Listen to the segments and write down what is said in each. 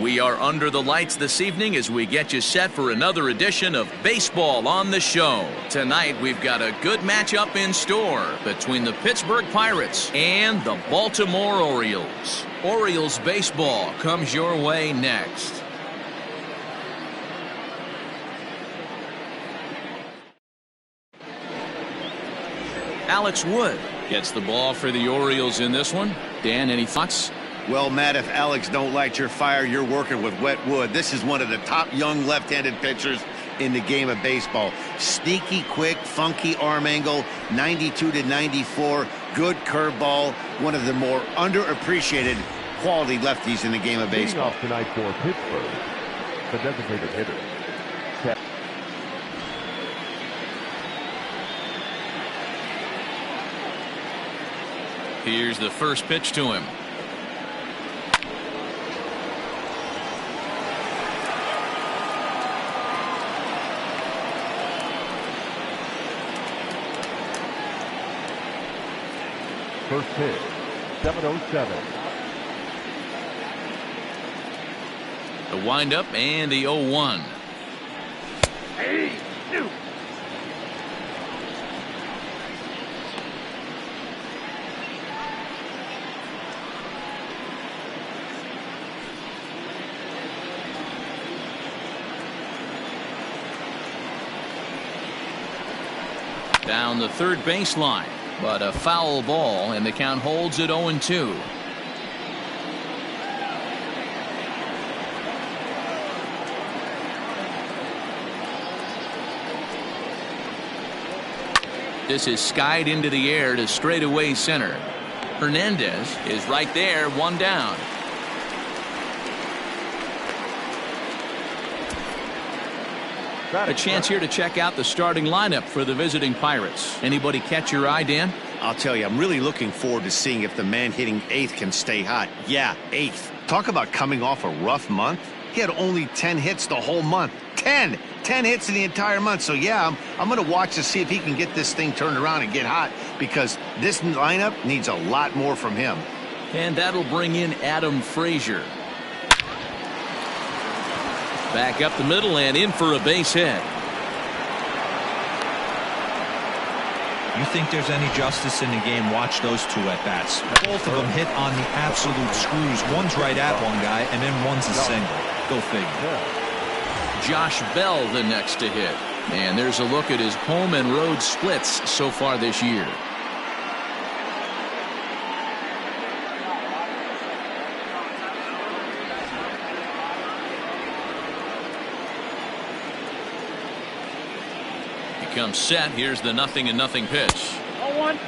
We are under the lights this evening as we get you set for another edition of Baseball on the Show. Tonight, we've got a good matchup in store between the Pittsburgh Pirates and the Baltimore Orioles. Orioles baseball comes your way next. Alex Wood gets the ball for the Orioles in this one. Dan, any thoughts? Well, Matt, if Alex don't light your fire, you're working with wet wood. This is one of the top young left-handed pitchers in the game of baseball. Sneaky, quick, funky arm angle, 92 to 94, good curveball. One of the more underappreciated quality lefties in the game of baseball. Leading off tonight for Pittsburgh, the designated hitter. Here's the first pitch to him. First pitch, 7:07. The windup and the 0-1. Hey, no. Down the third baseline, but a foul ball, and the count holds at 0-2. This is skied into the air to straightaway center. Hernandez is right there, one down. A chance here to check out the starting lineup for the visiting Pirates. Anybody catch your eye, Dan? I'll tell you, I'm really looking forward to seeing if the man hitting eighth can stay hot. Yeah, eighth. Talk about coming off a rough month. He had only 10 hits the whole month. 10 hits in the entire month. So yeah, I'm going to watch to see if he can get this thing turned around and get hot, because this lineup needs a lot more from him. And that'll bring in Adam Frazier. Back up the middle and in for a base hit. You think there's any justice in the game? Watch those two at-bats. Both of them hit on the absolute screws. One's right at one guy, and then one's a single. Go figure. Josh Bell the next to hit. And there's a look at his home and road splits so far this year. Comes set. Here's the 0-0 pitch.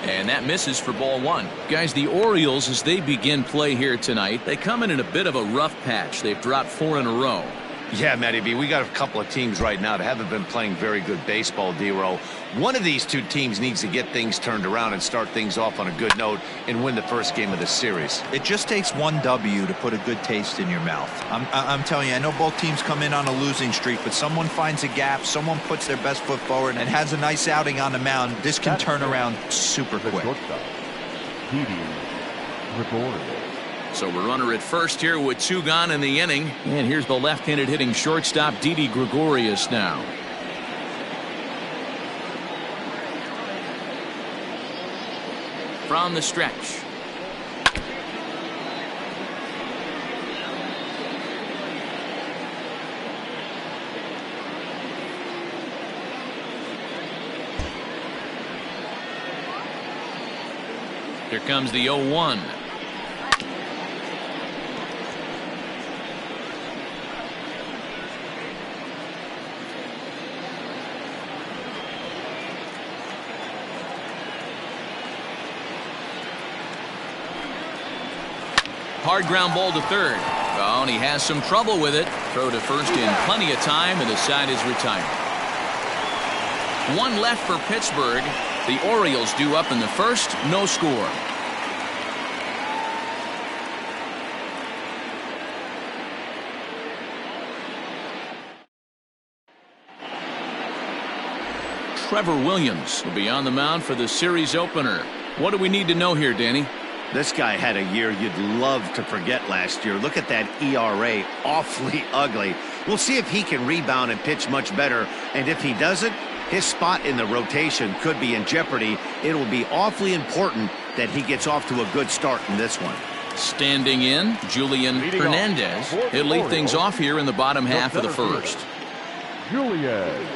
And that misses for ball one. Guys, the Orioles, as they begin play here tonight, they come in a bit of a rough patch. They've dropped 4 in a row. Yeah, Matty B, we got a couple of teams right now that haven't been playing very good baseball, D-Row. One of these two teams needs to get things turned around and start things off on a good note and win the first game of the series. It just takes one W to put a good taste in your mouth. I'm telling you, I know both teams come in on a losing streak, but someone finds a gap, someone puts their best foot forward and has a nice outing on the mound. This can turn around super quick. So we're runner at first here with 2 gone in the inning. And here's the left-handed hitting shortstop, Didi Gregorius now. From the stretch. Here comes the 0-1. Hard ground ball to third. Oh, and he has some trouble with it. Throw to first in plenty of time, and the side is retired. 1 left for Pittsburgh. The Orioles due up in the first. No score. Trevor Williams will be on the mound for the series opener. What do we need to know here, Danny? This guy had a year you'd love to forget last year. Look at that ERA, awfully ugly. We'll see if he can rebound and pitch much better. And if he doesn't, his spot in the rotation could be in jeopardy. It will be awfully important that he gets off to a good start in this one. Standing in, Julian Hernandez. He'll lead things off here in the bottom half of the first. Julian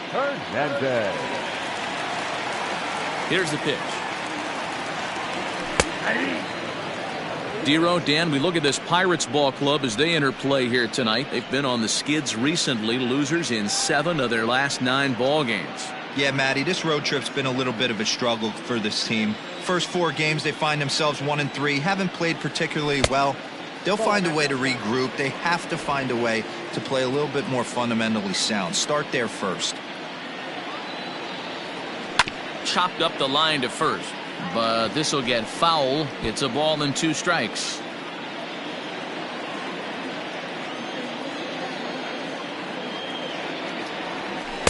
Hernandez. Here's the pitch. Dero, Dan, we look at this Pirates ball club as they enter play here tonight. They've been on the skids recently, losers in 7 of their last 9 ball games. Yeah, Matty, this road trip's been a little bit of a struggle for this team. First 4 games, they find themselves 1-3, haven't played particularly well. They'll find a way to regroup. They have to find a way to play a little bit more fundamentally sound. Start there first. Chopped up the line to first, but this will get foul. It's a ball and 2 strikes.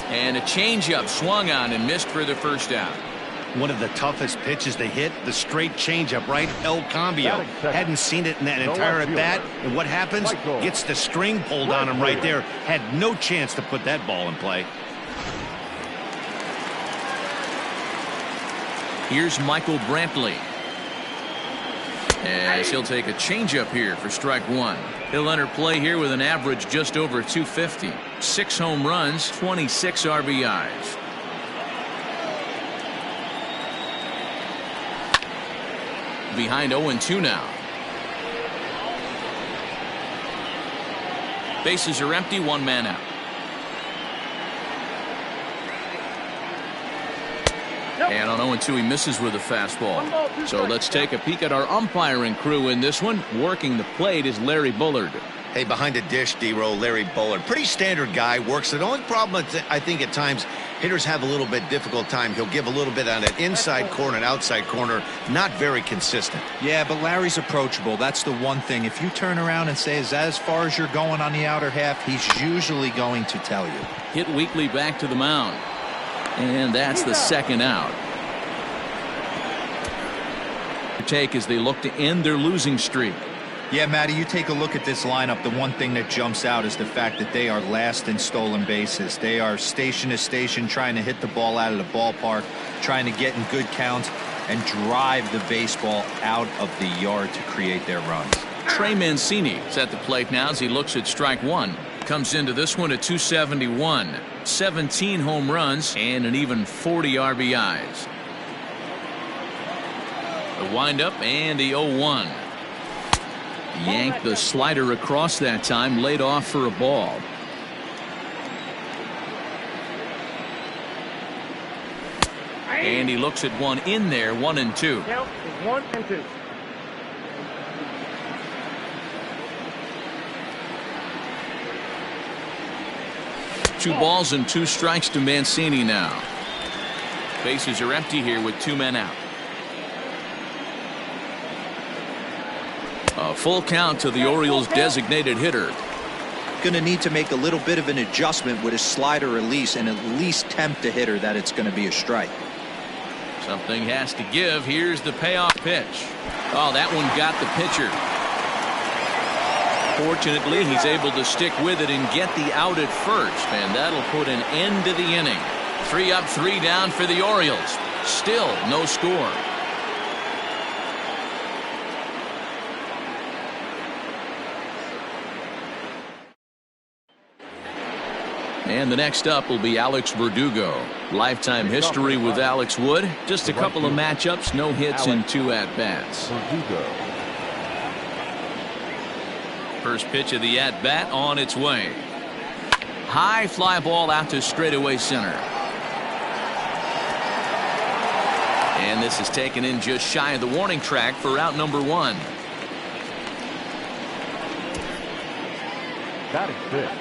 And a changeup swung on and missed for the first out. One of the toughest pitches they hit, the straight changeup, right? El Cambio. Hadn't seen it in that entire at bat. And what happens? Gets the string pulled on him right there. Had no chance to put that ball in play. Here's Michael Brantley. As he'll take a changeup here for strike 1. He'll enter play here with an average just over 250. 6 home runs, 26 RBIs. Behind 0-2 now. Bases are empty, 1 man out. And on 0-2 he misses with a fastball. So let's take a peek at our umpiring crew in this one. Working the plate is Larry Bullard. Hey, behind the dish, D-Row, Larry Bullard. Pretty standard guy, works it. The only problem I think at times hitters have a little bit difficult time. He'll give a little bit on an inside corner and outside corner. Not very consistent. Yeah, but Larry's approachable. That's the one thing. If you turn around and say, is that as far as you're going on the outer half, he's usually going to tell you. Hit weakly back to the mound. And that's the second out. Take as they look to end their losing streak. Yeah, Matty, you take a look at this lineup. The one thing that jumps out is the fact that they are last in stolen bases. They are station to station trying to hit the ball out of the ballpark, trying to get in good counts and drive the baseball out of the yard to create their runs. Trey Mancini is at the plate now as he looks at strike 1. Comes into this one at 271. 17 home runs and an even 40 RBIs. The windup and the 0-1. Yanked the slider across that time, laid off for a ball. And he looks at one in there, 1-2. Count is 1-2. Two balls and 2 strikes to Mancini now. Bases are empty here with 2 men out. A full count to the Orioles designated hitter. Going to need to make a little bit of an adjustment with his slider release and at least tempt the hitter that it's going to be a strike. Something has to give. Here's the payoff pitch. Oh, that one got the pitcher. Fortunately, he's able to stick with it and get the out at first, and that'll put an end to the inning. 3 up, 3 down for the Orioles. Still no score. And the next up will be Alex Verdugo. Lifetime history with Alex Wood. Just a couple of matchups, no hits and 2 at-bats. First pitch of the at-bat on its way. High fly ball out to straightaway center. And this is taken in just shy of the warning track for out number 1. That is 6.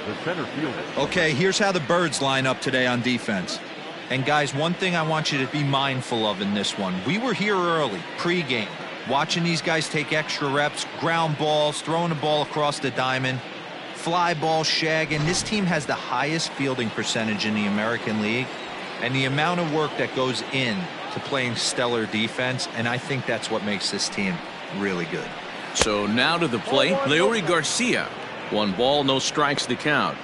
The center fielder. Okay, here's how the Birds line up today on defense. And guys, one thing I want you to be mindful of in this one. We were here early, pregame, watching these guys take extra reps, ground balls, throwing the ball across the diamond, fly ball, shagging. This team has the highest fielding percentage in the American League, and the amount of work that goes in to playing stellar defense, and I think that's what makes this team really good. So now to the plate, Leury Garcia. 1 ball, no strikes to count.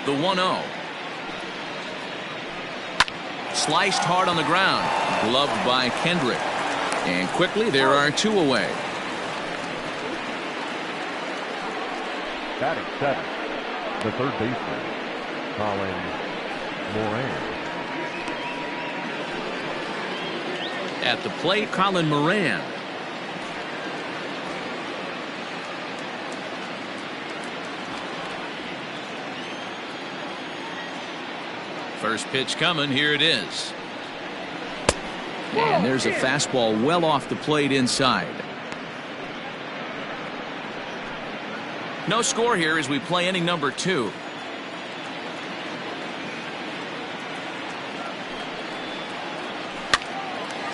The 1-0. Sliced hard on the ground. Gloved by Kendrick. And quickly there are 2 away. Batting 7, the third baseman, Colin Moran. At the plate, Colin Moran. First pitch coming. Here it is. And there's a fastball well off the plate inside. No score here as we play inning number 2.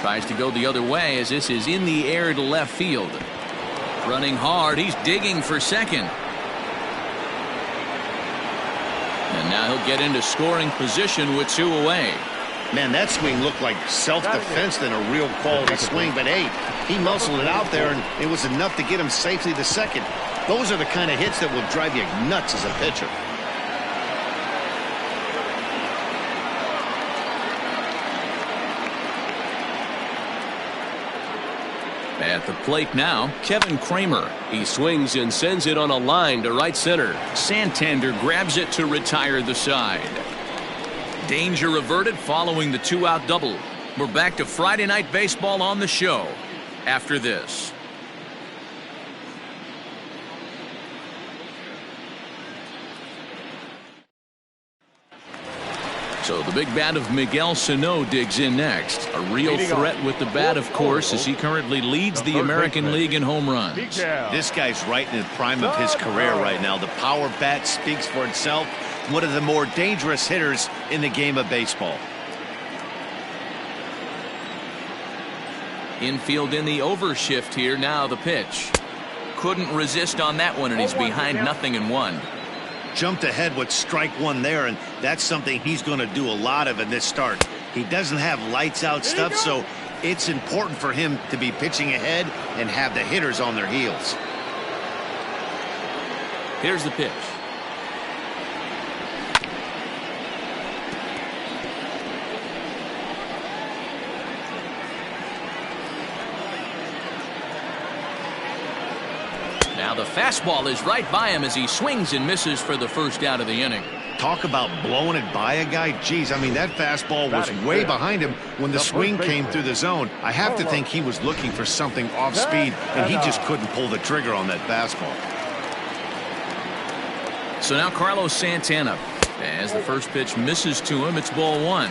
Tries to go the other way as this is in the air to left field. Running hard. He's digging for second. And now he'll get into scoring position with 2 away. Man, that swing looked like self-defense than a real quality swing. But, hey, he muscled it out there, and it was enough to get him safely to second. Those are the kind of hits that will drive you nuts as a pitcher. At the plate now, Kevin Kramer. He swings and sends it on a line to right center. Santander grabs it to retire the side. Danger averted following the 2-out double. We're back to Friday Night Baseball on the show after this. So the big bat of Miguel Sano digs in next. A real threat with the bat, of course, as he currently leads the American League in home runs. This guy's right in the prime of his career right now. The power bat speaks for itself. One of the more dangerous hitters in the game of baseball. Infield in the overshift here. Now the pitch. Couldn't resist on that one, and he's behind 0-1. Jumped ahead with strike 1 there, and that's something he's going to do a lot of in this start. He doesn't have lights out stuff, so it's important for him to be pitching ahead and have the hitters on their heels. Here's the pitch. Now the fastball is right by him as he swings and misses for the first out of the inning. Talk about blowing it by a guy. Geez, I mean, that fastball was way behind him when the swing came through the zone. I have to think he was looking for something off speed, and he just couldn't pull the trigger on that fastball. So now Carlos Santana. As the first pitch misses to him, it's ball 1.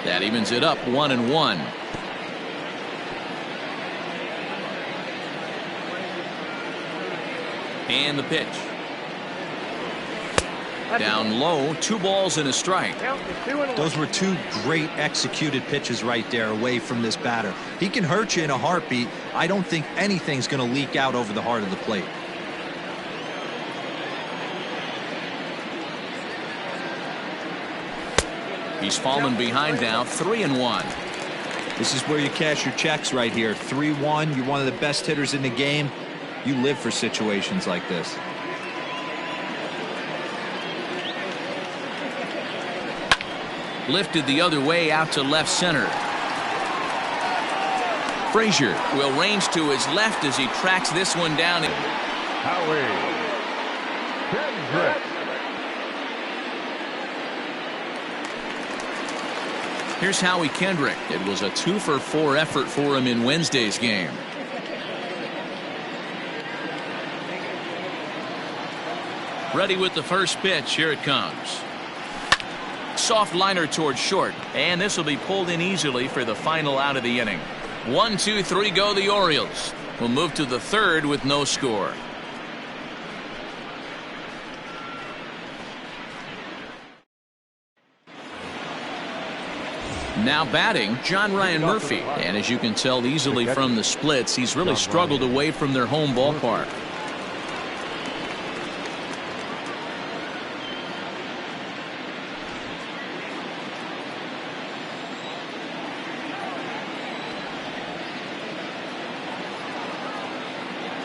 That evens it up 1-1. And the pitch. Down low, 2 balls and a strike. Those were 2 great executed pitches right there away from this batter. He can hurt you in a heartbeat. I don't think anything's going to leak out over the heart of the plate. He's fallen behind now, 3-1. This is where you cash your checks right here. 3-1. You're one of the best hitters in the game. You live for situations like this. Lifted the other way out to left center. Frazier will range to his left as he tracks this one down. Howie Kendrick. Here's Howie Kendrick. It was a 2-for-4 effort for him in Wednesday's game. Ready with the first pitch. Here it comes. Soft liner towards short, and this will be pulled in easily for the final out of the inning. 1, 2, 3 go the Orioles. We'll move to the third with no score. Now batting, John Ryan Murphy. And as you can tell easily from the splits, he's really struggled away from their home ballpark.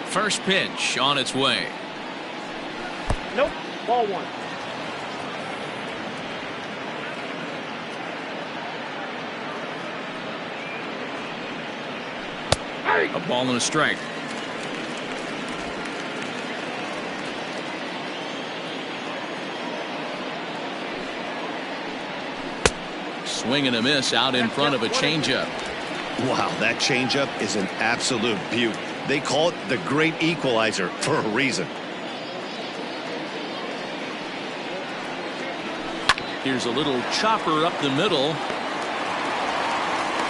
First pitch on its way. Nope. Ball one. A ball and a strike. Swing and a miss out in front of a changeup. Wow, that changeup is an absolute beaut. They call it the great equalizer for a reason. Here's a little chopper up the middle.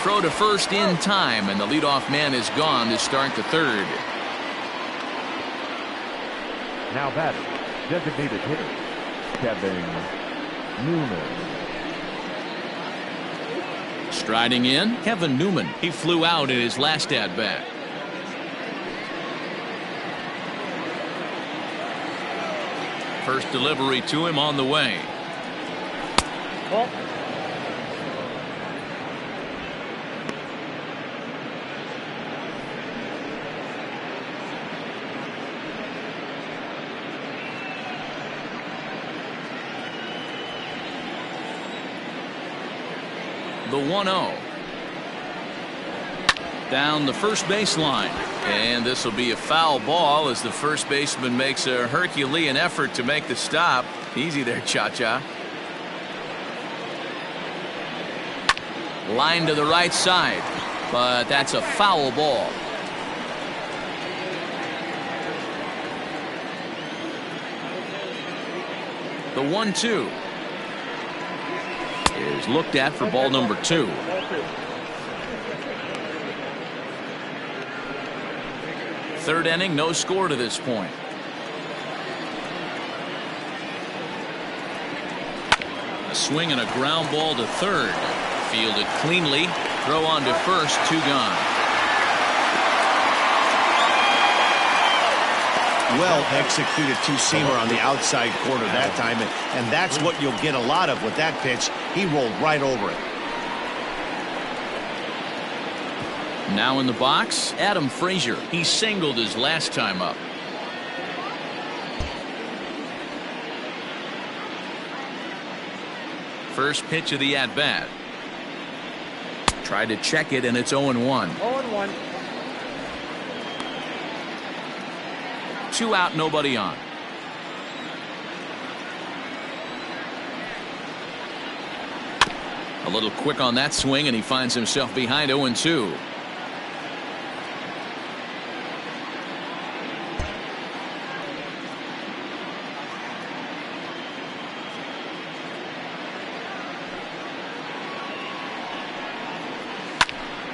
Throw to first in time, and the leadoff man is gone to start the third. Now batting, designated hitter, Kevin Newman. Striding in, Kevin Newman. He flew out in his last at-bat. First delivery to him on the way. Ball. The 1-0. Down the first baseline. And this will be a foul ball as the first baseman makes a Herculean effort to make the stop. Easy there, Cha-Cha. Line to the right side, but that's a foul ball. The 1-2 is looked at for ball number 2. Third inning, no score to this point. A swing and a ground ball to third. Fielded cleanly. Throw on to first. 2 gone. Well executed two-seamer on the outside corner that time, and that's what you'll get a lot of with that pitch. He rolled right over it. Now in the box, Adam Frazier. He singled his last time up. First pitch of the at-bat. Tried to check it, and it's 0-1. 0-1. 2 out, nobody on. A little quick on that swing, and he finds himself behind 0-2.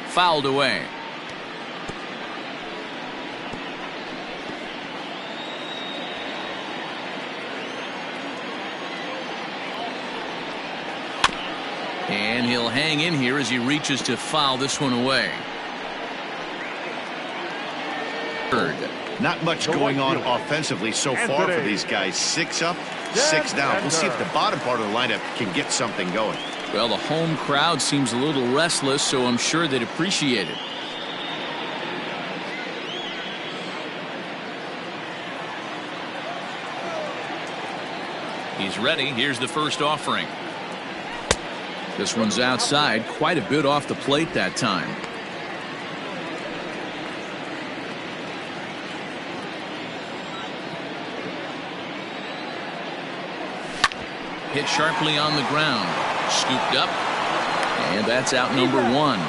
Fouled away. And he'll hang in here as he reaches to foul this one away. Third. Not much going on offensively so far for these guys. 6 up, 6 down. We'll see if the bottom part of the lineup can get something going. Well, the home crowd seems a little restless, so I'm sure they'd appreciate it. He's ready. Here's the first offering. This one's outside, quite a bit off the plate that time. Hit sharply on the ground. Scooped up. And that's out number 1.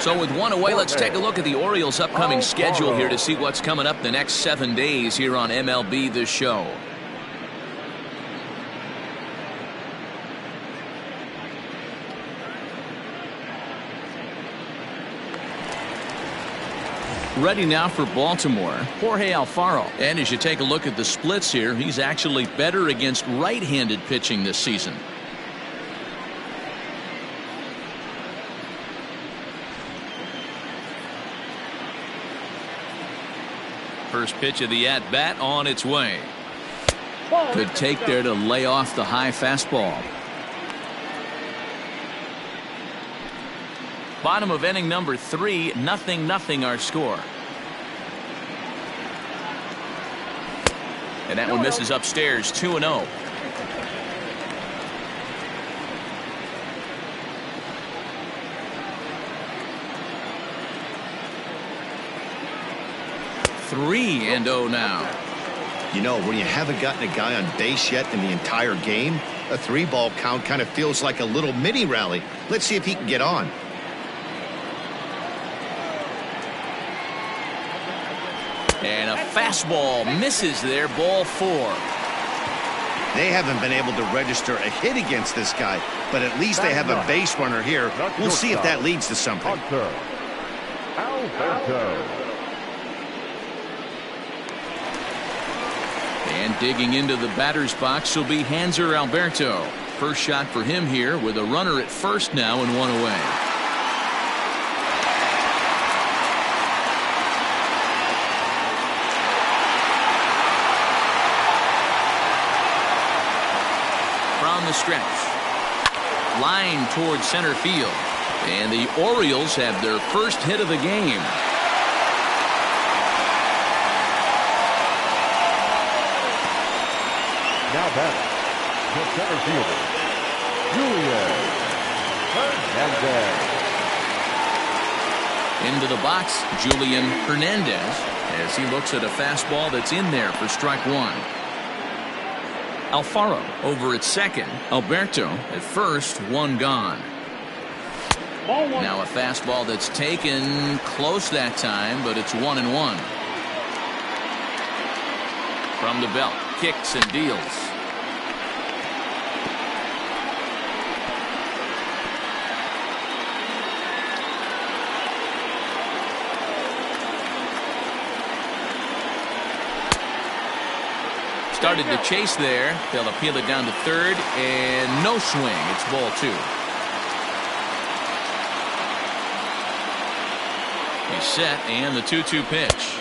So with 1 away, let's take a look at the Orioles' upcoming schedule here to see what's coming up the next 7 days here on MLB The Show. Ready now for Baltimore, Jorge Alfaro. And as you take a look at the splits here, he's actually better against right-handed pitching this season. First pitch of the at-bat on its way. Good take there to lay off the high fastball. Bottom of inning number 3, 0-0 our score. And that one misses upstairs, 2-0. Three and 0 now. You know, when you haven't gotten a guy on base yet in the entire game, a 3-ball count kind of feels like a little mini rally. Let's see if he can get on. And a fastball misses there, ball 4. They haven't been able to register a hit against this guy, but at least they have a base runner here. We'll see if that leads to something. And digging into the batter's box will be Hanser Alberto. First shot for him here with a runner at first now and 1 away. From the stretch. Line towards center field. And the Orioles have their first hit of the game. Now batting, the center fielder, Julian Hernandez. Into the box, Julian Hernandez, as he looks at a fastball that's in there for strike 1. Alfaro over at second. Alberto at first, 1 gone. Now a fastball that's taken close that time, but it's 1-1. From the belt, kicks and deals. Started to chase there. They'll appeal it down to third, and no swing. It's ball 2. He's set, and the 2-2 pitch.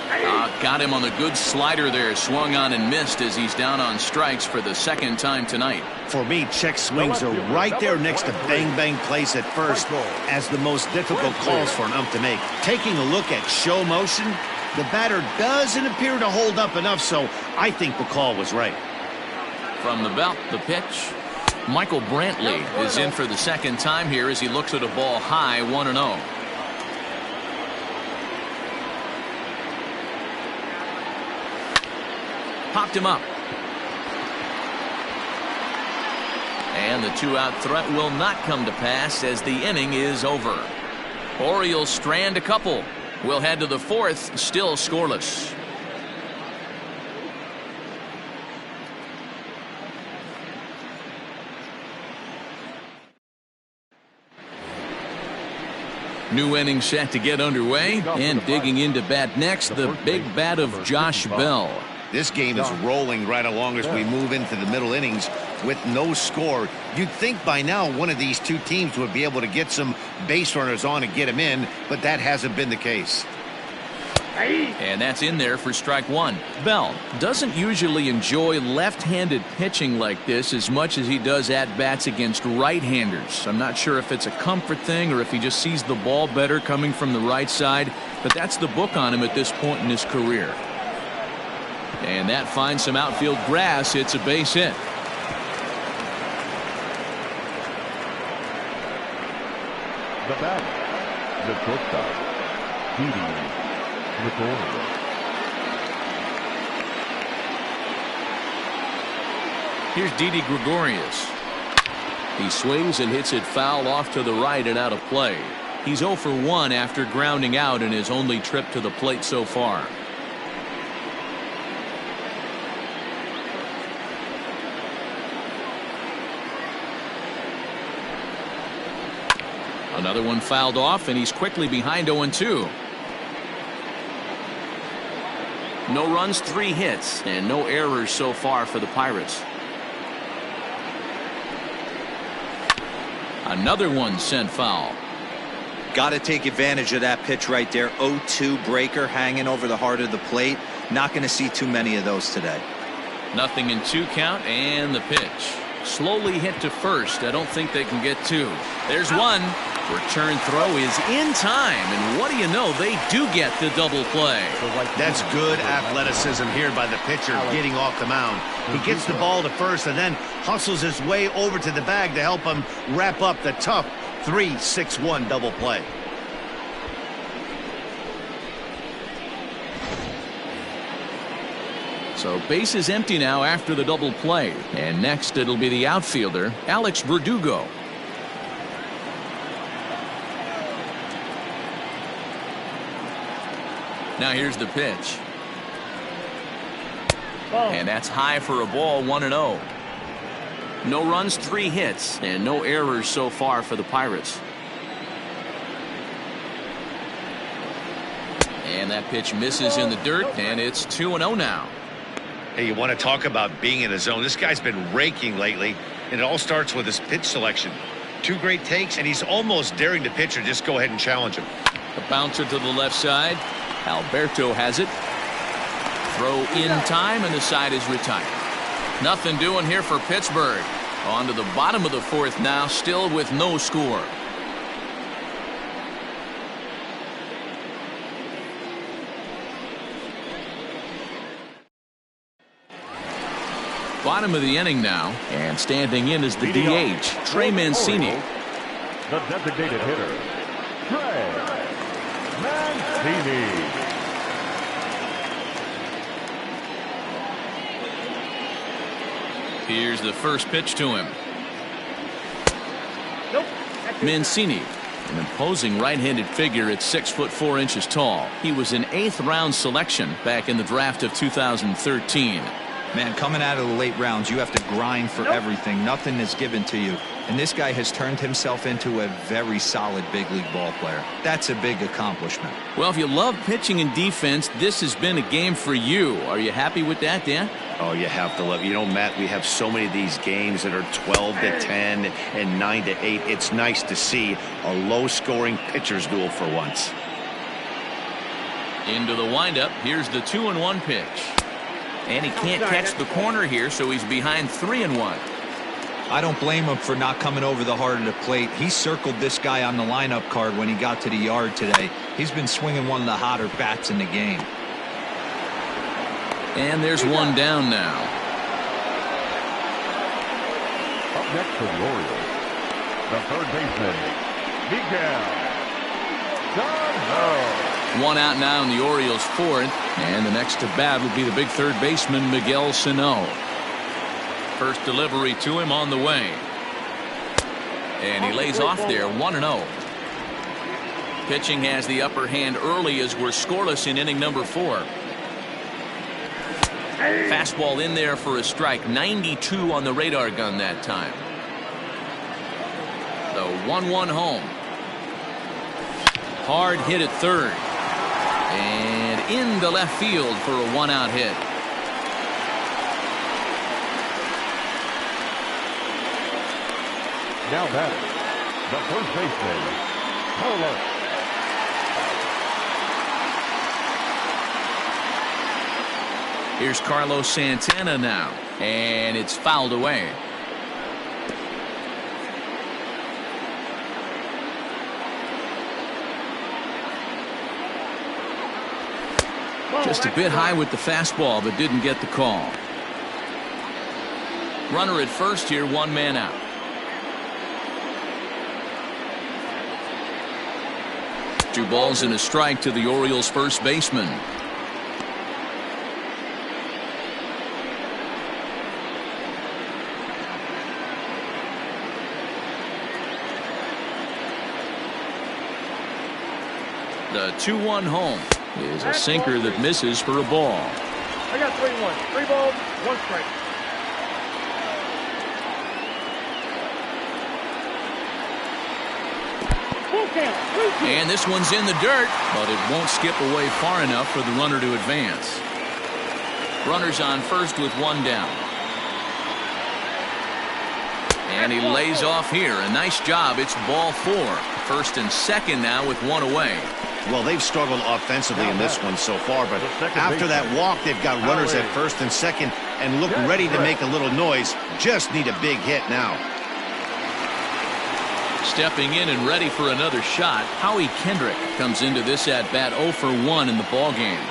Got him on the good slider there. Swung on and missed as he's down on strikes for the second time tonight. For me, check swings are right there next to bang-bang plays at first as the most difficult calls for an ump to make. Taking a look at show motion, the batter doesn't appear to hold up enough, so I think the call was right. From the belt, the pitch. Michael Brantley is in for the second time here as he looks at a ball high, 1-0. Popped him up. And the 2-out threat will not come to pass as the inning is over. Orioles strand a couple. We'll head to the 4th, still scoreless. New inning set to get underway, and digging into bat next, the big bat of Josh Bell. This game is rolling right along as we move into the middle innings with no score. You'd think by now one of these two teams would be able to get some base runners on and get them in, but that hasn't been the case. And that's in there for strike 1. Bell doesn't usually enjoy left-handed pitching like this as much as he does at-bats against right-handers. I'm not sure if it's a comfort thing or if he just sees the ball better coming from the right side, but that's the book on him at this point in his career. And that finds some outfield grass. It's a base hit. The batter, the shortstop, Didi Gregorius. Here's Didi Gregorius. He swings and hits it foul off to the right and out of play. He's 0 for 1 after grounding out in his only trip to the plate so far. Another one fouled off, and he's quickly behind 0-2. No runs, 3 hits, and no errors so far for the Pirates. Another one sent foul. Got to take advantage of that pitch right there. 0-2 breaker hanging over the heart of the plate. Not going to see too many of those today. Nothing in 2 count, and the pitch. Slowly hit to first. I don't think they can get 2. There's one. Return throw is in time, and what do you know, they do get the double play. That's good athleticism here by the pitcher getting off the mound. He gets the ball to first and then hustles his way over to the bag to help him wrap up the tough 3-6-1 double play. So base is empty now after the double play, and next it'll be the outfielder, Alex Verdugo. Now here's the pitch. And that's high for a ball, 1-0. No runs, 3 hits, and no errors so far for the Pirates. And that pitch misses in the dirt, and it's 2-0 now. Hey, you want to talk about being in a zone? This guy's been raking lately, and it all starts with his pitch selection. 2 great takes, and he's almost daring the pitcher just go ahead and challenge him. A bouncer to the left side. Alberto has it. Throw in time, and the side is retired. Nothing doing here for Pittsburgh. On to the bottom of the 4th now, still with no score. Bottom of the inning now, and standing in is the DH, Trey Mancini. The designated hitter, Trey Mancini. Here's the first pitch to him. Nope. Mancini, an imposing right-handed figure at 6'4" tall. He was an 8th round selection back in the draft of 2013. Man, coming out of the late rounds, you have to grind for everything. Nothing is given to you. And this guy has turned himself into a very solid big league ball player. That's a big accomplishment. Well, if you love pitching and defense, this has been a game for you. Are you happy with that, Dan? Oh, you have to love. You know, Matt, we have so many of these games that are 12-10 and 9-8. It's nice to see a low-scoring pitcher's duel for once. Into the windup. Here's the 2-1 pitch. And he can't catch the corner here, so he's behind 3-1. I don't blame him for not coming over the heart of the plate. He circled this guy on the lineup card when he got to the yard today. He's been swinging one of the hotter bats in the game. And there's one down now. Up next for the Orioles, the third baseman, Miguel Sano. One out now in the Orioles' 4th, and the next to bat will be the big third baseman, Miguel Sano. First delivery to him on the way. And he lays off there, 1-0. Pitching has the upper hand early as we're scoreless in inning number 4. Fastball in there for a strike. 92 on the radar gun that time. The 1-1 home. Hard hit at third. And into left field for a 1-out hit. Now batting, the first baseman, Carlos. Here's Carlos Santana now, and it's fouled away. Just a bit high with the fastball, but didn't get the call. Runner at first here, 1 man out. Two balls and a strike to the Orioles' first baseman. The 2-1 home is a sinker that misses for a ball. I got 3-1. 3 balls, 1 strike. And this one's in the dirt, but it won't skip away far enough for the runner to advance. Runners on first with one down. And he lays off here. A nice job. It's ball 4. First and second now with one away. Well, they've struggled offensively in this one so far, but after that walk, they've got runners at first and second and look ready to make a little noise. Just need a big hit now. Stepping in and ready for another shot, Howie Kendrick comes into this at-bat 0 for 1 in the ballgame.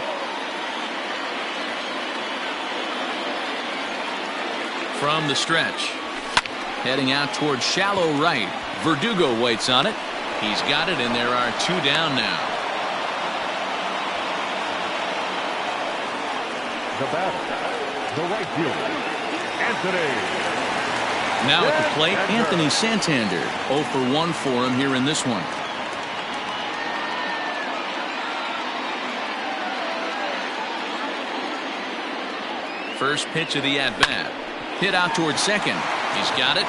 From the stretch. Heading out towards shallow right. Verdugo waits on it. He's got it, and there are 2 down now. The batter, the right fielder, Anthony. Now at the plate, Anthony Santander. 0 for 1 for him here in this one. First pitch of the at-bat. Hit out towards second. He's got it.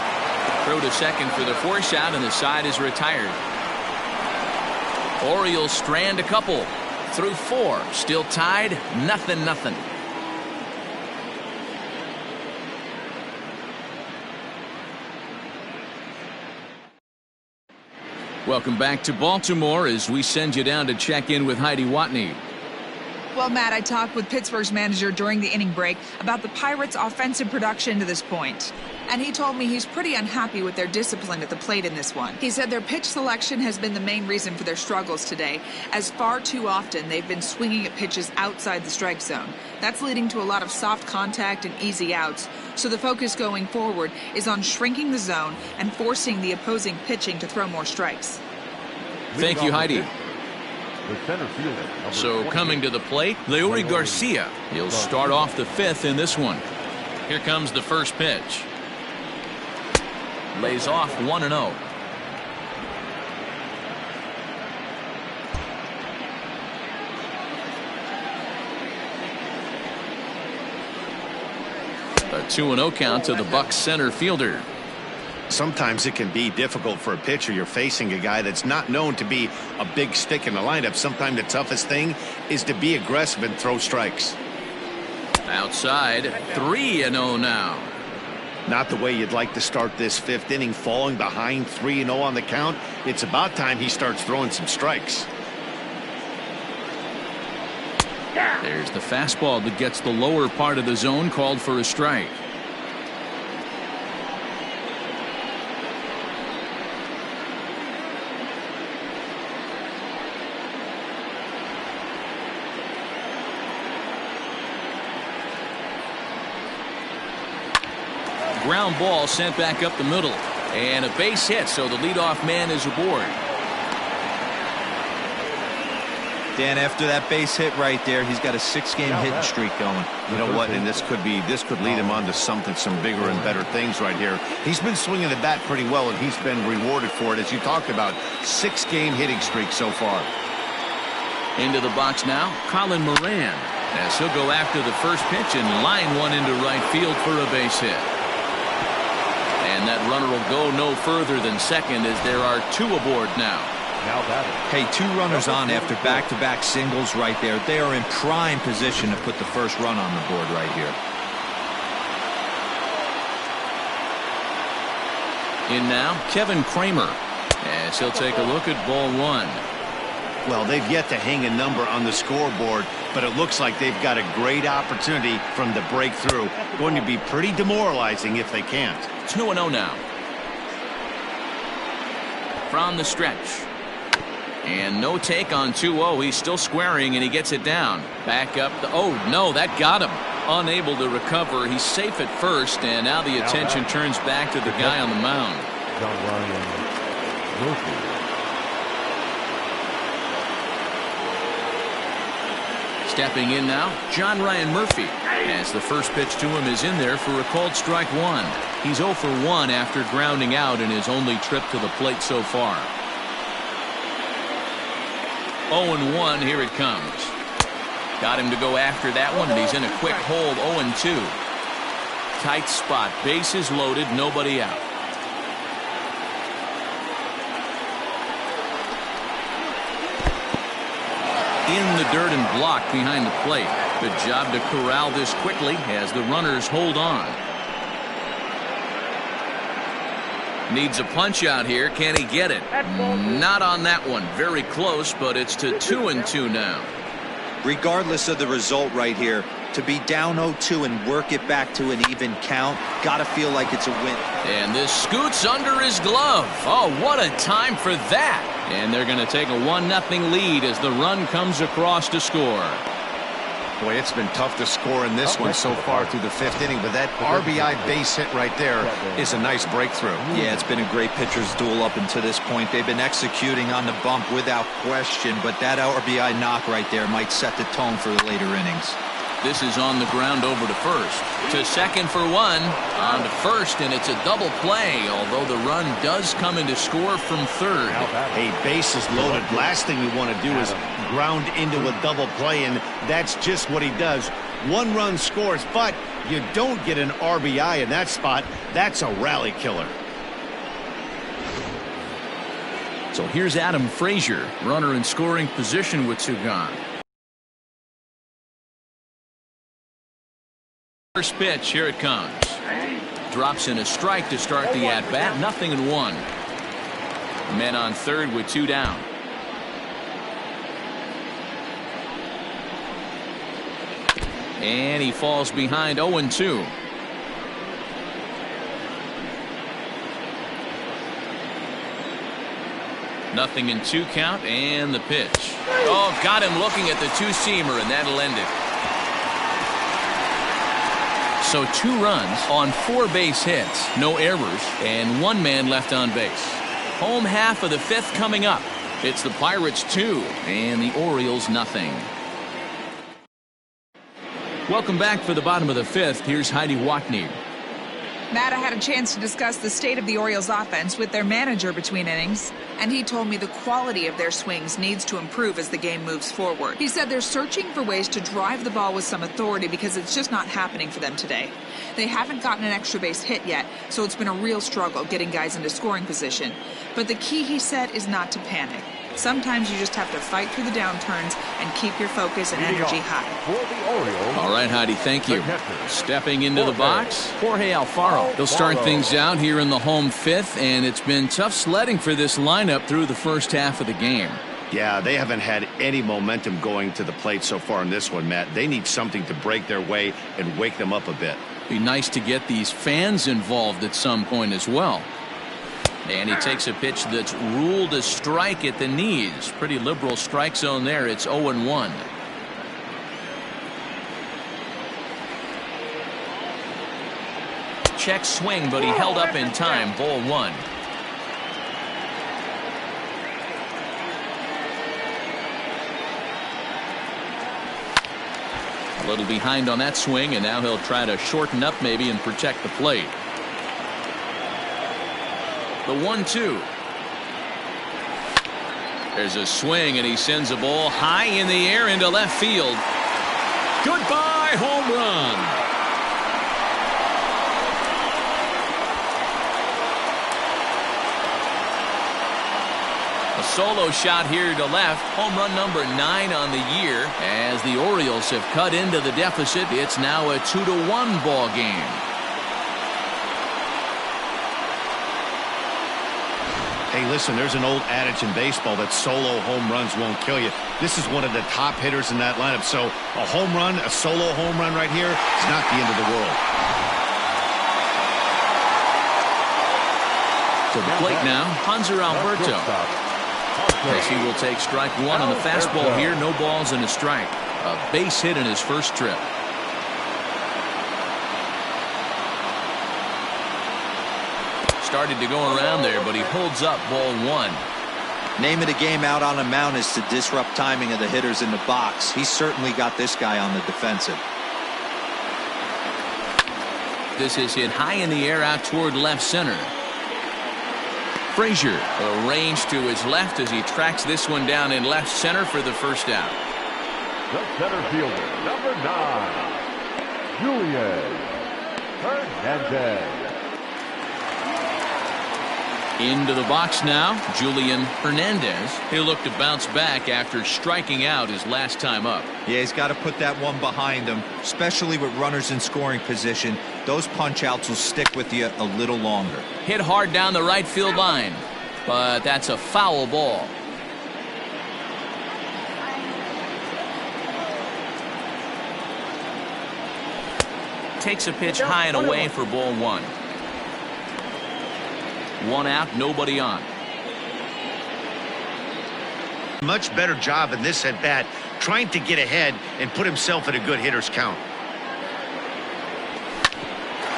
Throw to second for the force out, and the side is retired. Orioles strand a couple. Through 4. Still tied. 0-0. Welcome back to Baltimore as we send you down to check in with Heidi Watney. Well, Matt, I talked with Pittsburgh's manager during the inning break about the Pirates' offensive production to this point. And he told me he's pretty unhappy with their discipline at the plate in this one. He said their pitch selection has been the main reason for their struggles today, as far too often they've been swinging at pitches outside the strike zone. That's leading to a lot of soft contact and easy outs. So the focus going forward is on shrinking the zone and forcing the opposing pitching to throw more strikes. Thank you, Heidi. The center fielder, So coming to the plate, Leury Garcia. He'll start off the 5th in this one. Here comes the first pitch. Lays off 1-0. A 2-0 count to the Bucs center fielder. Sometimes it can be difficult for a pitcher. You're facing a guy that's not known to be a big stick in the lineup. Sometimes the toughest thing is to be aggressive and throw strikes. Outside, 3-0 now. Not the way you'd like to start this 5th inning, falling behind 3-0 on the count. It's about time he starts throwing some strikes. There's the fastball that gets the lower part of the zone, called for a strike. Ground ball sent back up the middle, and a base hit, so the leadoff man is aboard. Dan, after that base hit right there, he's got a 6-game hitting streak going. You know what? And this could lead him on to some bigger and better things right here. He's been swinging the bat pretty well, and he's been rewarded for it, as you talked about. 6-game hitting streak so far. Into the box now, Colin Moran, as he'll go after the first pitch and line one into right field for a base hit. And that runner will go no further than second, as there are 2 aboard now. Hey, 2 runners on after back-to-back singles right there. They are in prime position to put the first run on the board right here. In now, Kevin Kramer, as he'll take a look at ball 1. Well, they've yet to hang a number on the scoreboard, but it looks like they've got a great opportunity from the breakthrough. Going to be pretty demoralizing if they can't. 2-0 now. From the stretch. And no take on 2-0. He's still squaring, and he gets it down. Back up. Oh, no, that got him. Unable to recover. He's safe at first, and now the attention turns back to the guy on the mound. Stepping in now, John Ryan Murphy, as the first pitch to him is in there for a called strike 1. He's 0 for 1 after grounding out in his only trip to the plate so far. 0-1, here it comes. Got him to go after that one, and he's in a quick hold. 0-2. Tight spot, bases loaded, nobody out. In the dirt and blocked behind the plate. Good job to corral this quickly as the runners hold on. Needs a punch out here. Can he get it? Not on that one. Very close, but it's to 2-2 now. Regardless of the result right here, to be down 0-2 and work it back to an even count, gotta feel like it's a win. And this scoots under his glove. Oh, what a time for that. And they're going to take a 1-0 lead as the run comes across to score. Boy, it's been tough to score in this one so far through the 5th inning, but that RBI base hit right there is a nice breakthrough. Yeah, it's been a great pitcher's duel up until this point. They've been executing on the bump without question, but that RBI knock right there might set the tone for the later innings. This is on the ground over to first. To second for one. On to first, and it's a double play, although the run does come into score from third. Hey, bases loaded. Last thing you want to do is ground into a double play, and that's just what he does. 1 run scores, but you don't get an RBI in that spot. That's a rally killer. So here's Adam Frazier, runner in scoring position with 2 gone. First pitch, here it comes. Drops in a strike to start the at-bat. 0-1. Men on third with 2 down. And he falls behind 0-2. Nothing in 2 count, and the pitch. Oh, got him looking at the 2-seamer, and that'll end it. So 2 runs on 4 base hits, no errors, and 1 man left on base. Home half of the 5th coming up. It's the Pirates 2 and the Orioles 0. Welcome back for the bottom of the 5th. Here's Heidi Watney. Matt, I had a chance to discuss the state of the Orioles offense with their manager between innings, and he told me the quality of their swings needs to improve as the game moves forward. He said they're searching for ways to drive the ball with some authority because it's just not happening for them today. They haven't gotten an extra base hit yet, so it's been a real struggle getting guys into scoring position. But the key, he said, is not to panic. Sometimes you just have to fight through the downturns and keep your focus and energy high. All right, Heidi, thank you. Stepping into the box, Jorge Alfaro. They'll start things out here in the home 5th, and it's been tough sledding for this lineup through the first half of the game. Yeah, they haven't had any momentum going to the plate so far in this one, Matt. They need something to break their way and wake them up a bit. Be nice to get these fans involved at some point as well. And he takes a pitch that's ruled a strike at the knees. Pretty liberal strike zone there. It's 0-1. Check swing, but he held up in time. Ball 1. A little behind on that swing, and now he'll try to shorten up maybe and protect the plate. The 1-2. There's a swing, and he sends a ball high in the air into left field. Goodbye, home run. A solo shot here to left. Home run number 9 on the year. As the Orioles have cut into the deficit, it's now a 2-1 ball game. Hey, listen, there's an old adage in baseball that solo home runs won't kill you. This is one of the top hitters in that lineup. So a home run, a solo home run right here is not the end of the world. To the plate now, Hanser Alberto. As he will take strike 1 on the fastball here. No balls and a strike. A base hit in his first trip. Started to go around there, but he holds up ball 1. Name of the game out on the mound is to disrupt timing of the hitters in the box. He's certainly got this guy on the defensive. This is hit high in the air out toward left center. Frazier arranged to his left as he tracks this one down in left center for the first out. The center fielder, number 9, Julian Hernandez. Into the box now, Julian Hernandez. He'll look to bounce back after striking out his last time up. Yeah, he's got to put that one behind him, especially with runners in scoring position. Those punch-outs will stick with you a little longer. Hit hard down the right field line, but that's a foul ball. Takes a pitch high and away for ball one. One out, nobody on. Much better job in this at bat, trying to get ahead and put himself in a good hitter's count.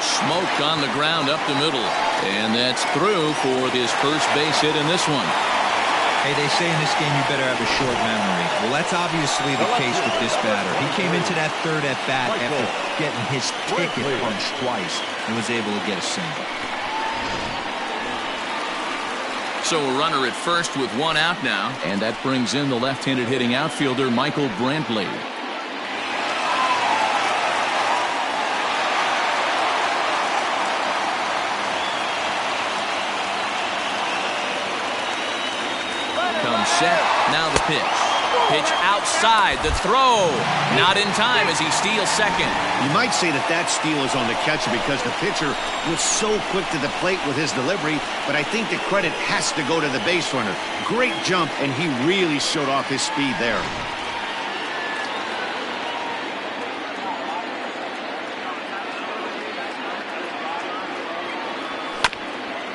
Smoked on the ground up the middle, and that's through for this first base hit in this one. Hey, they say in this game you better have a short memory. Well, that's obviously the case with this batter. He came into that third at bat after getting his ticket punched twice and was able to get a single. So a runner at first with one out now, and that brings in the left-handed hitting outfielder Michael Brantley. Comes set, now the pitch. Pitch outside, the throw. Not in time as he steals second. You might say that steal is on the catcher because the pitcher was so quick to the plate with his delivery, but I think the credit has to go to the base runner. Great jump, and he really showed off his speed there.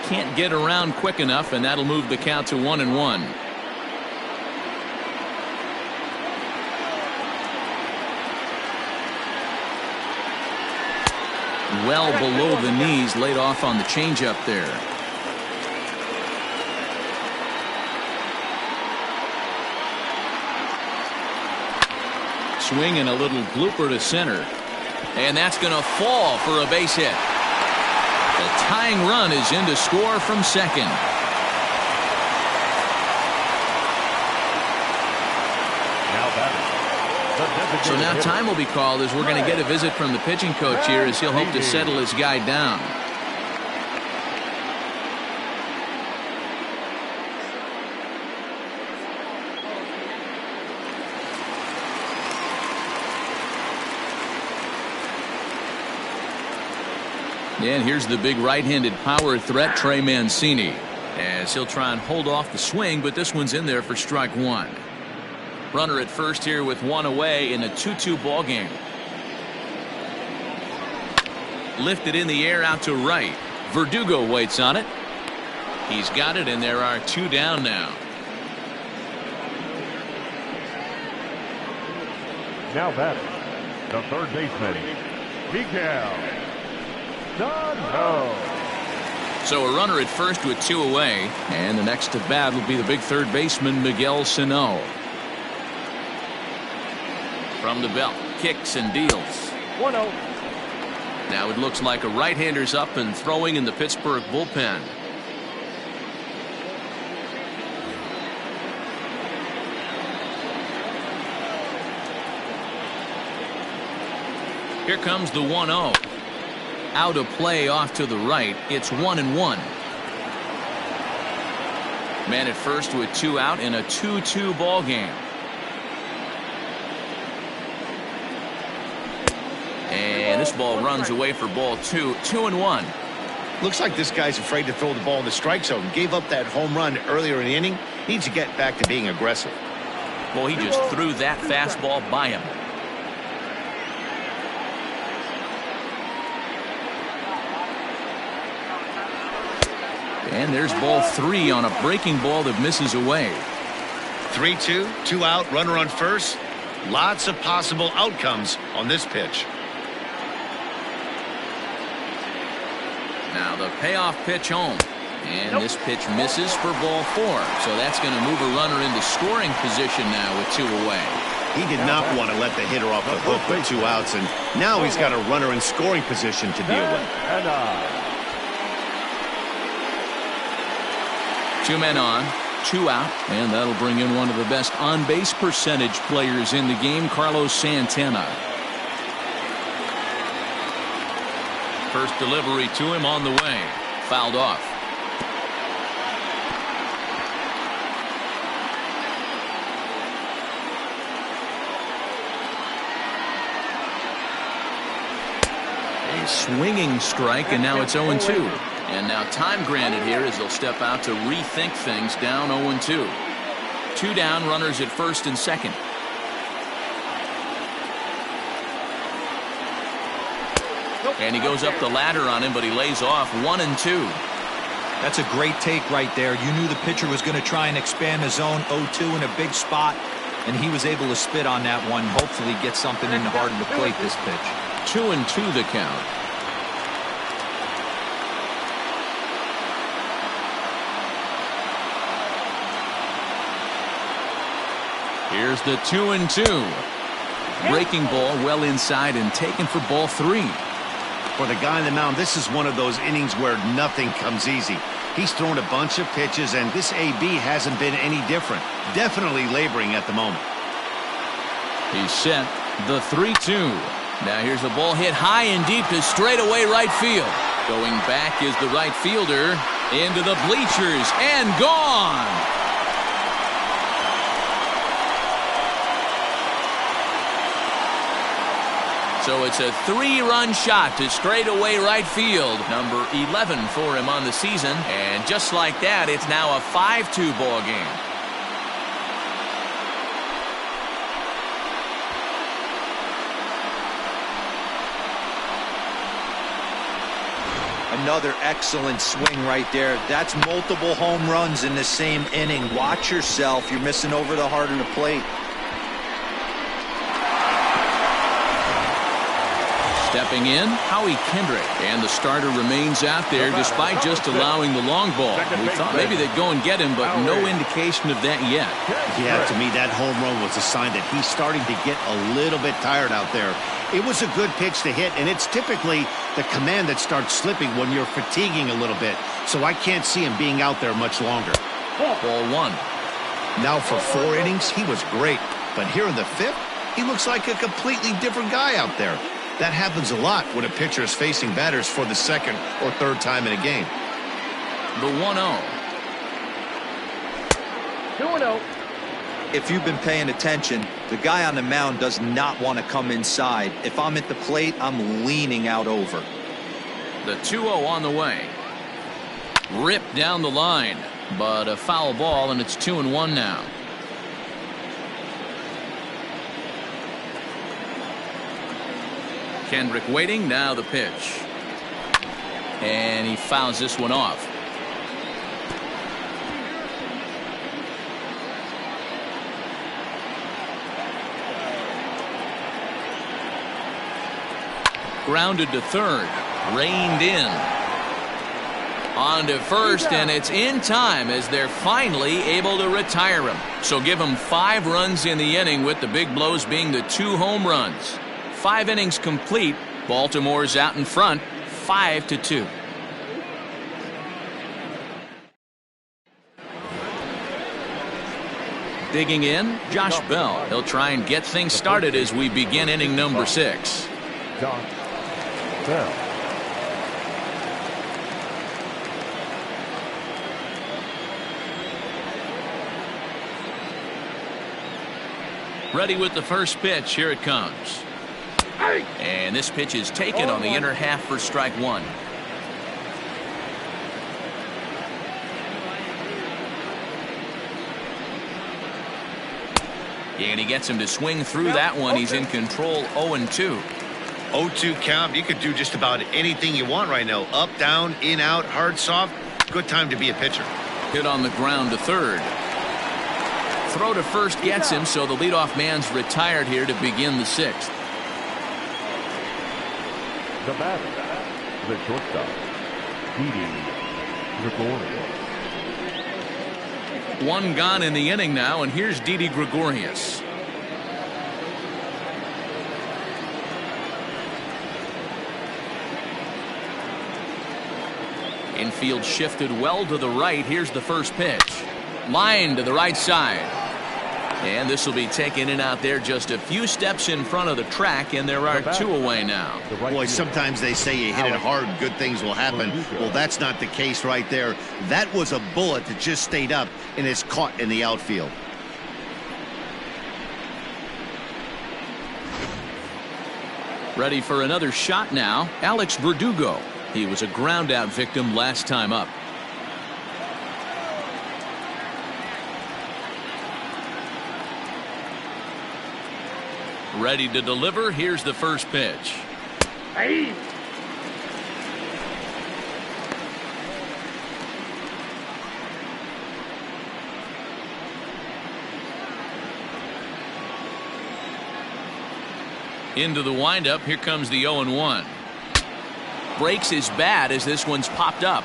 Can't get around quick enough, and that'll move the count to 1-1. Well below the knees, laid off on the changeup there. Swing and a little blooper to center, and that's going to fall for a base hit. The tying run is in to score from second. So now time will be called as we're going to get a visit from the pitching coach here as he'll hope to settle his guy down. And here's the big right-handed power threat, Trey Mancini, as he'll try and hold off the swing, but this one's in there for strike one. Runner at first here with one away in a 2-2 ball game. Lifted in the air out to right. Verdugo waits on it. He's got it, and there are two down now. Now batting, the third baseman, Miguel Sano. So a runner at first with two away, and the next to bat will be the big third baseman Miguel Sano. From the belt, kicks and deals. 1-0. Now it looks like a right-hander's up and throwing in the Pittsburgh bullpen. Here comes the 1-0. Out of play off to the right. It's 1-1. Man at first with two out in a 2-2 ball game. And this ball runs away for ball two. 2-1. Looks like this guy's afraid to throw the ball in the strike zone. Gave up that home run earlier in the inning. Needs to get back to being aggressive. Well, he just threw that fastball by him. And there's ball three on a breaking ball that misses away. 3-2, two out, runner on first. Lots of possible outcomes on this pitch. Now the payoff pitch home. And this pitch misses for ball four. So that's going to move a runner into scoring position now with two away. He did not want to let the hitter off the hook with two outs, and now he's got a runner in scoring position to deal with. Two men on, two out, and that'll bring in one of the best on-base percentage players in the game, Carlos Santana. First delivery to him on the way. Fouled off. swinging strike, and now it's 0-2. And now time granted here as they'll step out to rethink things, down 0-2. 2 down, runners at first and second. And he goes up the ladder on him, but he lays off 1-2. That's a great take right there. You knew the pitcher was going to try and expand the zone. 0-2 in a big spot, and he was able to spit on that one. Hopefully get something in the heart of the plate this pitch. 2-2 the count. Here's the 2-2. Breaking ball well inside and taken for ball 3. For the guy on the mound, this is one of those innings where nothing comes easy. He's thrown a bunch of pitches, and this AB hasn't been any different. Definitely laboring at the moment. He's set. The 3-2. Now here's the ball hit high and deep to straightaway right field. Going back is the right fielder into the bleachers and gone. So it's a 3-run shot to straightaway right field. Number 11 for him on the season. And just like that, it's now a 5-2 ball game. Another excellent swing right there. That's multiple home runs in the same inning. Watch yourself. You're missing over the heart of the plate. Stepping in, Howie Kendrick. And the starter remains out there despite just allowing the long ball. We thought maybe they'd go and get him, but no indication of that yet. Yeah, to me, that home run was a sign that he's starting to get a little bit tired out there. It was a good pitch to hit, and it's typically the command that starts slipping when you're fatiguing a little bit. So I can't see him being out there much longer. Ball 1. Now for 4 innings, he was great. But here in the 5th, he looks like a completely different guy out there. That happens a lot when a pitcher is facing batters for the 2nd or 3rd time in a game. The 1-0. 2-0. If you've been paying attention, the guy on the mound does not want to come inside. If I'm at the plate, I'm leaning out over. The 2-0 on the way. Ripped down the line, but a foul ball, and it's 2-1 now. Kendrick waiting, now the pitch. And he fouls this one off. Grounded to third, reined in. On to first, and it's in time as they're finally able to retire him. So give him 5 runs in the inning, with the big blows being the 2 home runs. 5 innings complete. Baltimore's out in front, 5-2. Digging in, Josh Bell. He'll try and get things started as we begin inning number 6. Josh Bell. Ready with the first pitch. Here it comes. And this pitch is taken on the inner half for strike 1. And he gets him to swing through that one. He's in control, 0-2. 0-2 count. You could do just about anything you want right now. Up, down, in, out, hard, soft. Good time to be a pitcher. Hit on the ground to third. Throw to first gets him, so the leadoff man's retired here to begin the 6th. The batter, the shortstop, Didi Gregorius. 1 gone in the inning now, and here's Didi Gregorius. Infield shifted well to the right. Here's the first pitch. Line to the right side. And this will be taken in out there just a few steps in front of the track, and there are 2 away now. Boy, sometimes they say you hit it hard, good things will happen. Well, that's not the case right there. That was a bullet that just stayed up and is caught in the outfield. Ready for another shot now. Alex Verdugo. He was a ground out victim last time up. Ready to deliver. Here's the first pitch. Hey. Into the windup. Here comes the 0-1. Breaks his bat as this one's popped up.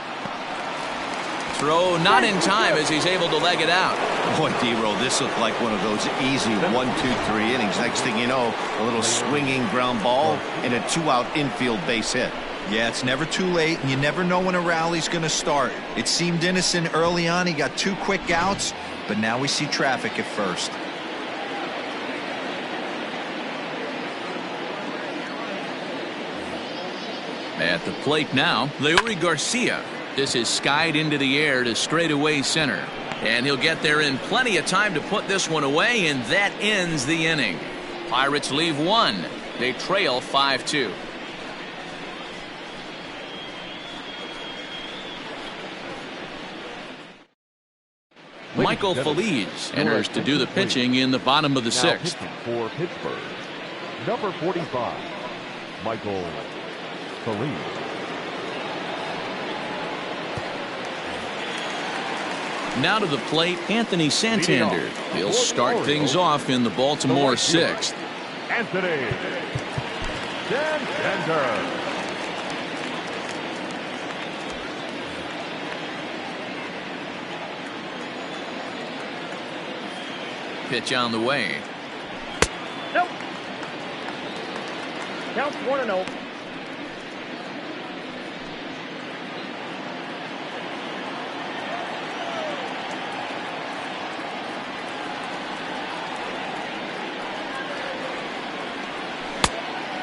Throw not in time as he's able to leg it out. Boy, D-Roll, this looked like one of those easy 1, 2, 3 innings. Next thing you know, a little swinging ground ball and a 2-out infield base hit. Yeah, it's never too late, and you never know when a rally's going to start. It seemed innocent early on. He got 2 quick outs, but now we see traffic at first. At the plate now, Leury Garcia. This is skied into the air to straightaway center. And he'll get there in plenty of time to put this one away, and that ends the inning. Pirates leave 1. They trail 5-2. Michael Feliz enters to do the pitching in the bottom of the 6th. For Pittsburgh, number 45, Michael Feliz. Now to the plate, Anthony Santander. He'll start things off in the Baltimore 6th. Anthony Santander. Pitch on the way. Nope. Counts 1-0.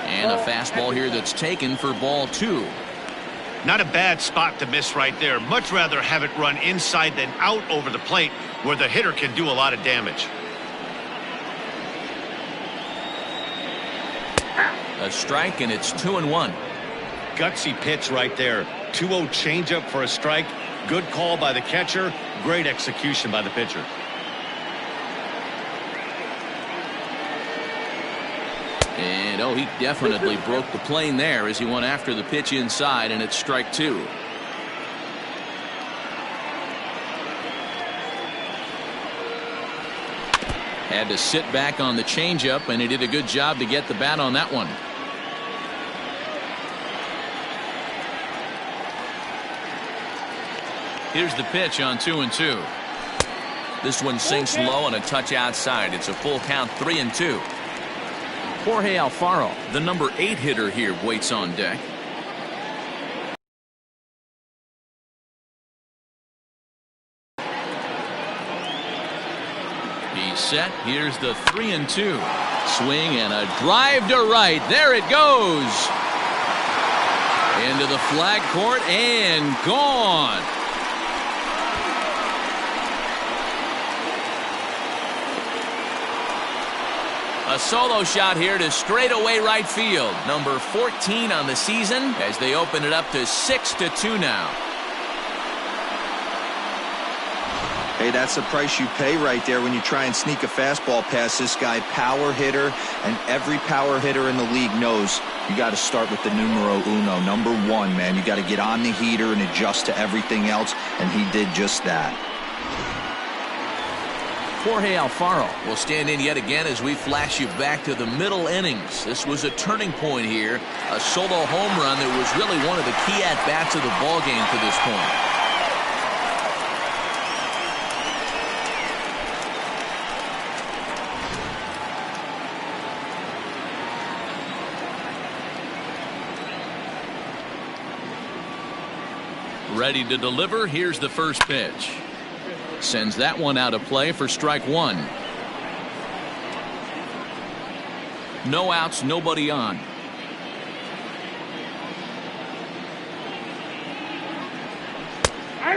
And a fastball here that's taken for ball 2. Not a bad spot to miss right there. Much rather have it run inside than out over the plate where the hitter can do a lot of damage. A strike, and it's 2-1. Gutsy pitch right there. 2-0 changeup for a strike. Good call by the catcher. Great execution by the pitcher. And oh, he definitely broke the plane there as he went after the pitch inside, and it's strike 2. Had to sit back on the changeup, and he did a good job to get the bat on that one. Here's the pitch on 2-2. This one sinks low and a touch outside. It's a full count, 3-2. Jorge Alfaro, the number 8 hitter here, waits on deck. He's set. Here's the 3-2. Swing and a drive to right. There it goes. Into the flag court and gone. A solo shot here to straightaway right field. Number 14 on the season as they open it up to 6-2 now. Hey, that's the price you pay right there when you try and sneak a fastball past this guy. Power hitter, and every power hitter in the league knows you got to start with the numero uno, number 1, man. You got to get on the heater and adjust to everything else, and he did just that. Jorge Alfaro will stand in yet again as we flash you back to the middle innings. This was a turning point here, a solo home run that was really one of the key at-bats of the ballgame to this point. Ready to deliver. Here's the first pitch. Sends that one out of play for strike 1. No outs, nobody on.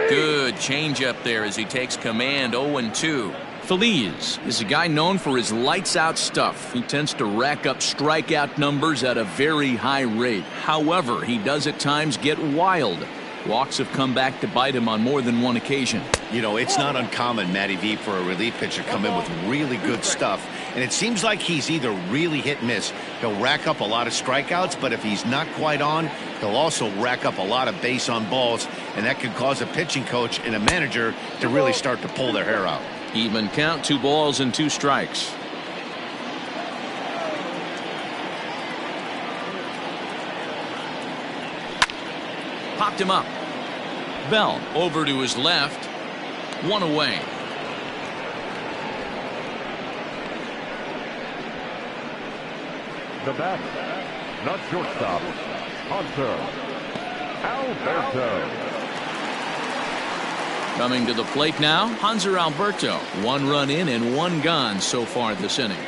Good changeup there as he takes command. 0-2. Feliz is a guy known for his lights-out stuff. He tends to rack up strikeout numbers at a very high rate. However, he does at times get wild. Walks have come back to bite him on more than one occasion. You know, it's not uncommon, Matty V, for a relief pitcher to come in with really good stuff. And it seems like he's either really hit and miss. He'll rack up a lot of strikeouts, but if he's not quite on, he'll also rack up a lot of base on balls. And that could cause a pitching coach and a manager to really start to pull their hair out. Even count, 2 balls and 2 strikes. Popped him up. Bell over to his left. 1 away. The bat, not shortstop, Hunter Alberto. Coming to the plate now, Hanser Alberto. 1 run in and 1 gone so far this inning.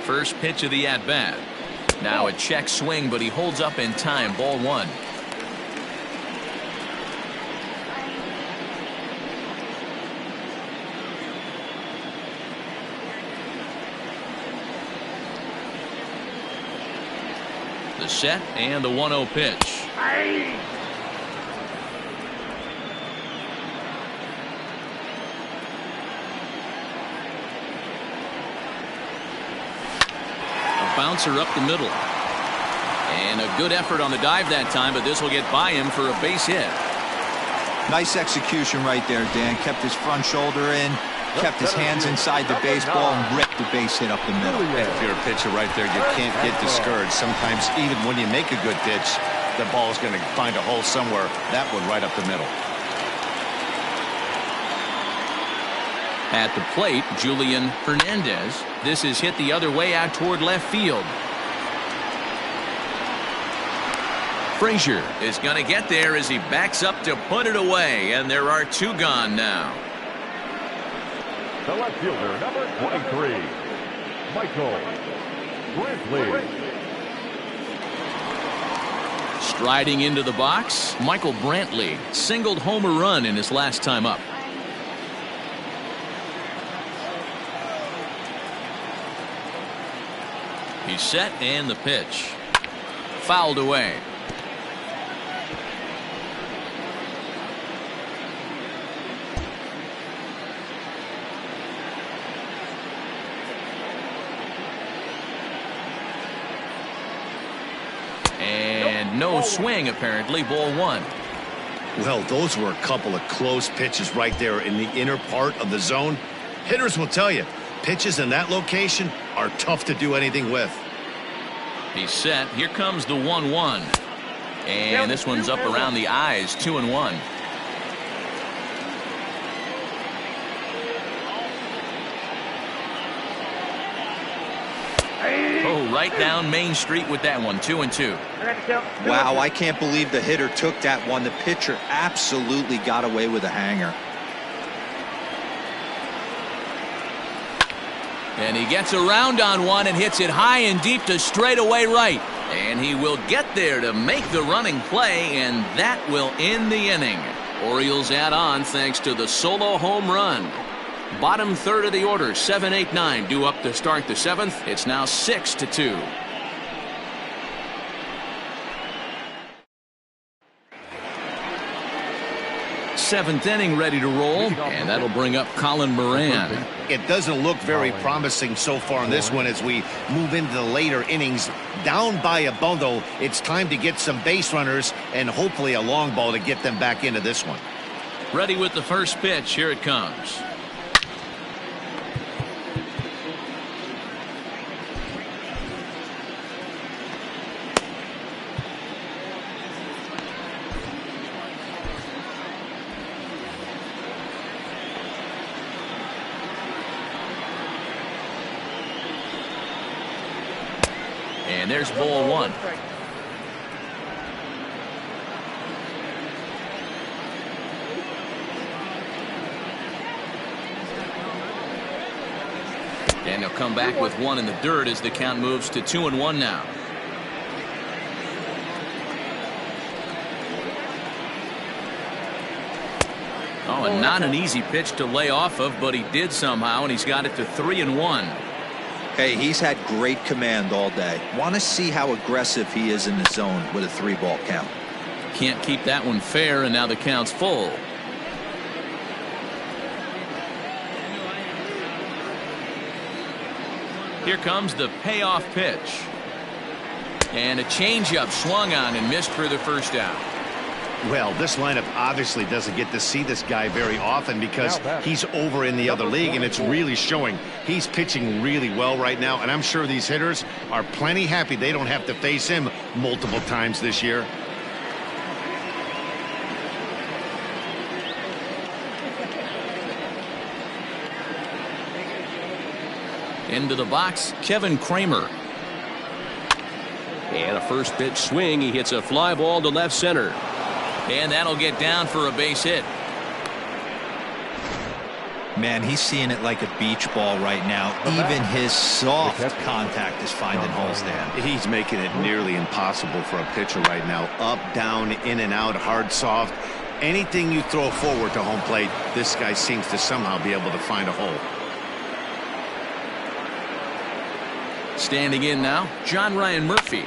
First pitch of the at-bat. Now a check swing, but he holds up in time. Ball 1. The set and the 1-0 pitch. A bouncer up the middle. And a good effort on the dive that time, but this will get by him for a base hit. Nice execution right there, Dan. Kept his front shoulder in, kept his hands inside the baseball, and ripped the base hit up the middle. If you're a pitcher right there, you can't get discouraged. Sometimes even when you make a good pitch, the ball's going to find a hole somewhere. That one right up the middle. At the plate, Julian Hernandez. This is hit the other way out toward left field. Frazier is going to get there as he backs up to put it away, and there are 2 gone now. The left fielder, number 23, Michael Brantley. Striding into the box, Michael Brantley singled home a run in his last time up. He's set and the pitch. Fouled away. And no swing, apparently. Ball 1. Well, those were a couple of close pitches right there in the inner part of the zone. Hitters will tell you, pitches in that location are tough to do anything with. He's set. Here comes the 1-1. And this one's up around the eyes. 2-1. Oh, right down Main Street with that one. 2-2. Wow, I can't believe the hitter took that one. The pitcher absolutely got away with a hanger. And he gets around on one and hits it high and deep to straightaway right. And he will get there to make the running play, and that will end the inning. Orioles add on thanks to the solo home run. Bottom third of the order, 7-8-9 due up to start the 7th. It's now 6-2. Seventh inning ready to roll, and that'll bring up Colin Moran. It doesn't look very promising so far in this one as we move into the later innings. Down by a bundle, it's time to get some base runners and hopefully a long ball to get them back into this one. Ready with the first pitch. Here it comes. And there's ball 1. And they'll come back with 1 in the dirt as the count moves to 2-1 now. now, and not an easy pitch to lay off of, but he did somehow, and he's got it to 3-1. Hey, he's had great command all day. Want to see how aggressive he is in the zone with a 3-ball count. Can't keep that one fair, and now the count's full. Here comes the payoff pitch. And a changeup swung on and missed for the first out. Well, this lineup obviously doesn't get to see this guy very often because he's over in the other league, and it's really showing. He's pitching really well right now, and I'm sure these hitters are plenty happy they don't have to face him multiple times this year. Into the box, Kevin Kramer. And a first pitch swing. He hits a fly ball to left center. And that'll get down for a base hit. Man, he's seeing it like a beach ball right now. Even his soft contact is finding holes there. He's making it nearly impossible for a pitcher right now. Up, down, in and out, hard, soft. Anything you throw forward to home plate, this guy seems to somehow be able to find a hole. Standing in now, John Ryan Murphy.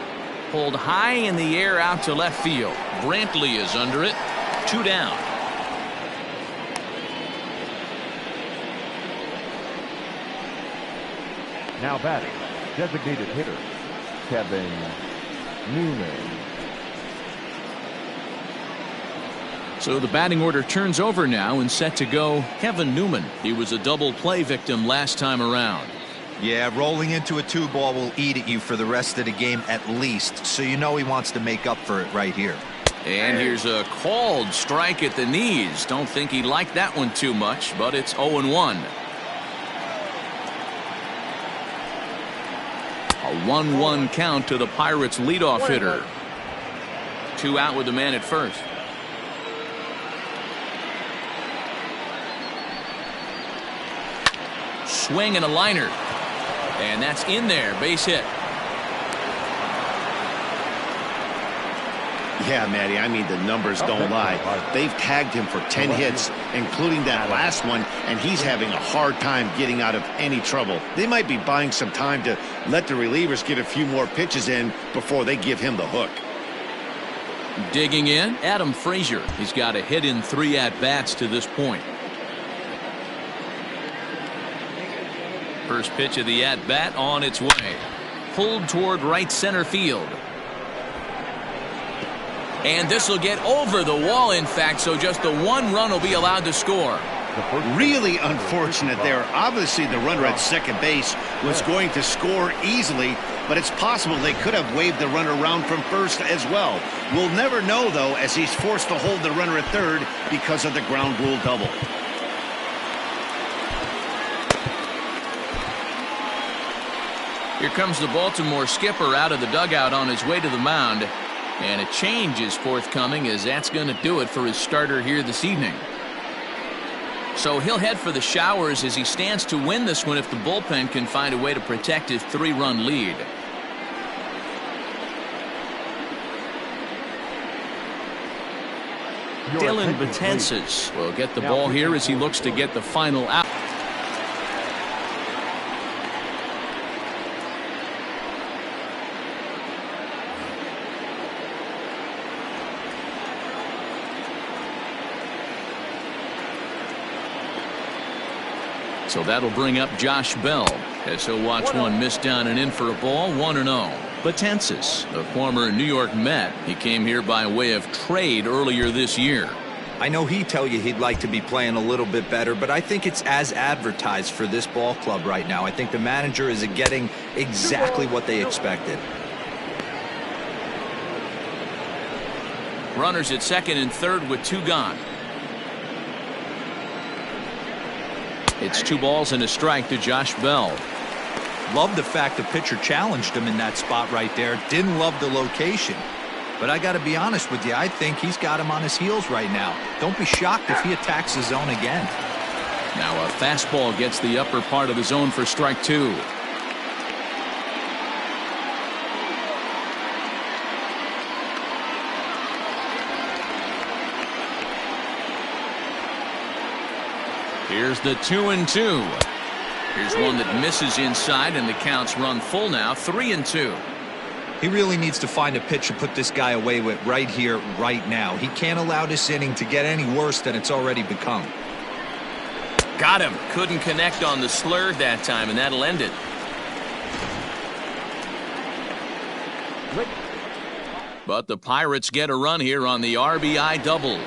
Pulled high in the air out to left field. Brantley is under it. 2 down. Now batting, designated hitter, Kevin Newman. So the batting order turns over now, and set to go Kevin Newman. He was a double play victim last time around. Yeah, rolling into a 2-ball will eat at you for the rest of the game at least, so you know he wants to make up for it right here. And here's a called strike at the knees. Don't think he liked that one too much, but it's 0-1. A 1-1 count to the Pirates' leadoff hitter. 2 out with the man at first. Swing and a liner. And that's in there. Base hit. Yeah, Matty, I mean, the numbers don't lie. They've tagged him for 10 hits, including that last one, and he's having a hard time getting out of any trouble. They might be buying some time to let the relievers get a few more pitches in before they give him the hook. Digging in, Adam Frazier. He's got a hit in 3 at-bats to this point. First pitch of the at-bat on its way. Pulled toward right center field. And this will get over the wall, in fact, so just the 1 run will be allowed to score. Really unfortunate there. Obviously, the runner at second base was going to score easily, but it's possible they could have waved the runner around from first as well. We'll never know, though, as he's forced to hold the runner at third because of the ground rule double. Here comes the Baltimore skipper out of the dugout on his way to the mound. And a change is forthcoming, as that's going to do it for his starter here this evening. So he'll head for the showers as he stands to win this one if the bullpen can find a way to protect his 3-run lead. Dylan Betances will get the ball here as he looks to get the final out. So that'll bring up Josh Bell as he'll watch one miss down and in for a ball. 1-0. Betances, the former New York Met. He came here by way of trade earlier this year. I know he'd tell you he'd like to be playing a little bit better, but I think it's as advertised for this ball club right now. I think the manager is getting exactly what they expected. Runners at second and third with 2 gone. It's 2 balls and a strike to Josh Bell. Love the fact the pitcher challenged him in that spot right there. Didn't love the location. But I got to be honest with you, I think he's got him on his heels right now. Don't be shocked if he attacks the zone again. Now a fastball gets the upper part of the zone for strike 2. Here's the 2-2. Here's one that misses inside, and the count's run full now, 3-2. He really needs to find a pitch to put this guy away with right here, right now. He can't allow this inning to get any worse than it's already become. Got him. Couldn't connect on the slur that time, and that'll end it. But the Pirates get a run here on the RBI double.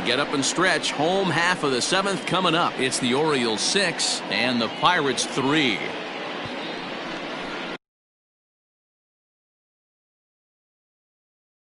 get up and stretch. Home half of the 7th coming up. It's the Orioles 6 and the Pirates 3.